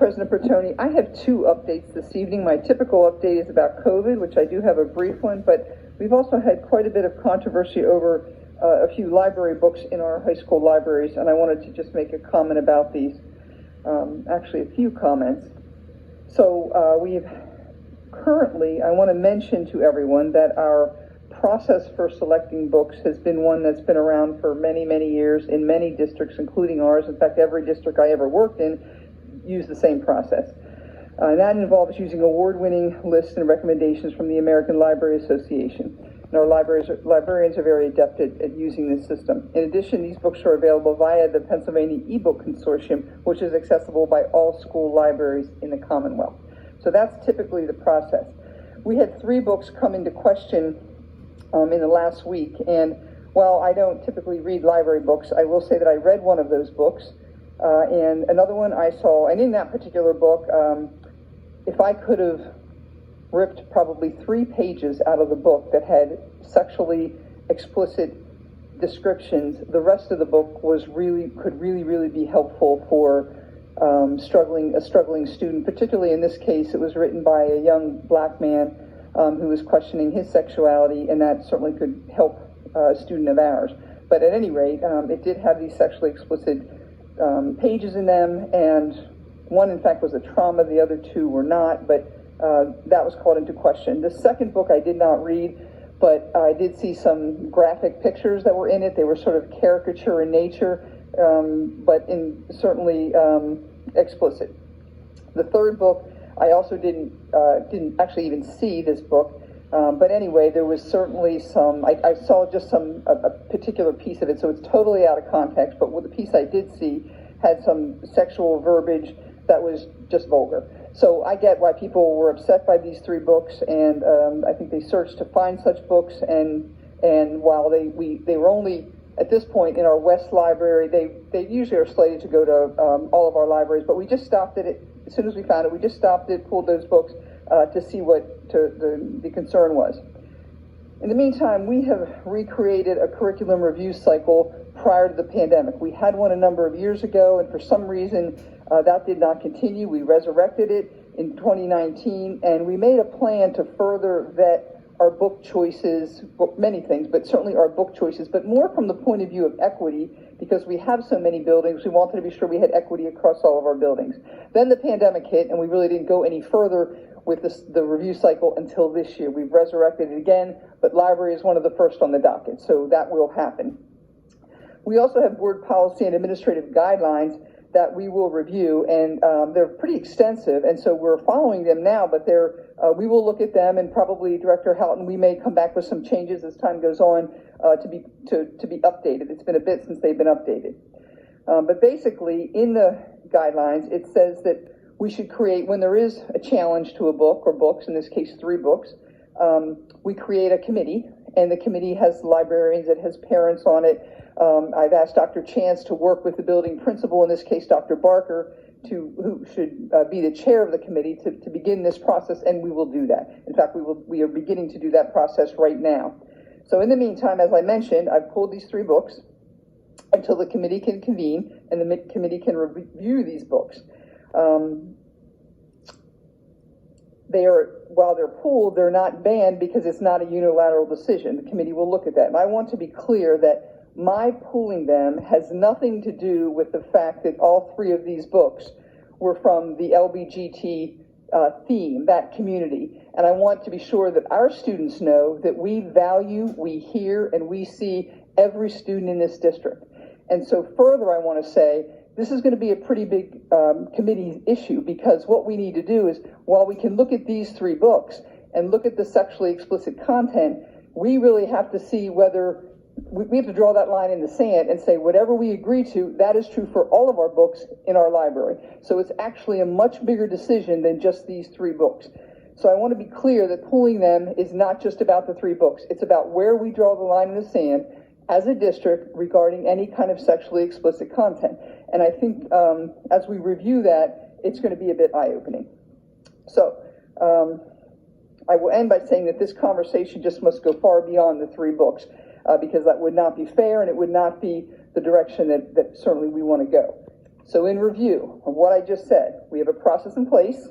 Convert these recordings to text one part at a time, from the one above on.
President Bertoni, I have two updates this evening. My typical update is about COVID, which I do have a brief one, but we've also had quite a bit of controversy over a few library books in our high school libraries, and I wanted to just make a comment about these. Actually, a few comments. So we've currently, I want to mention to everyone that our process for selecting books has been one that's been around for many, many years in many districts, including ours. In fact, every district I ever worked in used the same process. That involves using award-winning lists and recommendations from the American Library Association. And our librarians are very adept at using this system. In addition, these books are available via the Pennsylvania eBook Consortium, which is accessible by all school libraries in the Commonwealth. So that's typically the process. We had 3 books come into question in the last week, and while I don't typically read library books, I will say that I read one of those books, and another one I saw, and in that particular book, if I could have ripped probably 3 pages out of the book that had sexually explicit descriptions, the rest of the book could really be helpful for a struggling student. Particularly in this case, it was written by a young black man who was questioning his sexuality, and that certainly could help a student of ours. But at any rate, it did have these sexually explicit pages in them, and one, in fact, was a trauma. The other 2 were not, but that was called into question. The second book I did not read, but I did see some graphic pictures that were in it. They were sort of caricature in nature, but certainly explicit. The third book, I also didn't actually even see this book, but anyway, there was certainly some, I saw just a particular piece of it, so it's totally out of context, but the piece I did see had some sexual verbiage that was just vulgar. So I get why people were upset by these 3 books, and I think they searched to find such books, and while they were only, at this point in our West Library, they usually are slated to go to all of our libraries, but we just stopped at it, as soon as we found it, we just stopped it, pulled those books to see what the concern was. In the meantime, we have recreated a curriculum review cycle prior to the pandemic. We had one a number of years ago, and for some reason, that did not continue. We resurrected it in 2019, and we made a plan to further vet our book choices, many things, but certainly our book choices, but more from the point of view of equity, because we have so many buildings, we wanted to be sure we had equity across all of our buildings. Then the pandemic hit, and we really didn't go any further with the review cycle until this year. We've resurrected it again, but library is one of the first on the docket, so that will happen. We also have board policy and administrative guidelines that we will review, and they're pretty extensive, and so we're following them now, but we will look at them, and probably Director Houghton, we may come back with some changes as time goes on to be updated. It's been a bit since they've been updated. But basically, in the guidelines, it says that we should create, when there is a challenge to a book, or books, in this case 3 books, we create a committee, and the committee has librarians, it has parents on it. I've asked Dr. Chance to work with the building principal, in this case Dr. Barker, who should be the chair of the committee to begin this process, and we will do that. In fact, we are beginning to do that process right now. So in the meantime, as I mentioned, I've pulled these 3 books until the committee can convene and the committee can review these books. While they're pulled, they're not banned because it's not a unilateral decision. The committee will look at that. And I want to be clear that my pulling them has nothing to do with the fact that all 3 of these books were from the LBGT theme, that community. And I want to be sure that our students know that we value, we hear, and we see every student in this district. And so further, I want to say, this is going to be a pretty big committee issue, because what we need to do is, while we can look at these 3 books and look at the sexually explicit content, we really have to see whether we have to draw that line in the sand and say whatever we agree to, that is true for all of our books in our library. So it's actually a much bigger decision than just these 3 books. So I want to be clear that pulling them is not just about the 3 books. It's about where we draw the line in the sand as a district regarding any kind of sexually explicit content. And I think as we review that, it's going to be a bit eye-opening. So I will end by saying that this conversation just must go far beyond the 3 books, because that would not be fair, and it would not be the direction that certainly we want to go. So in review of what I just said, we have a process in place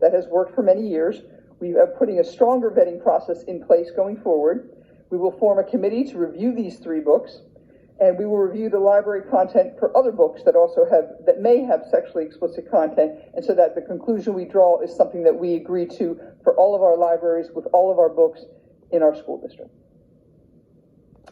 that has worked for many years. We are putting a stronger vetting process in place going forward. We will form a committee to review these 3 books, and we will review the library content for other books that may have sexually explicit content, and so that the conclusion we draw is something that we agree to for all of our libraries with all of our books in our school district.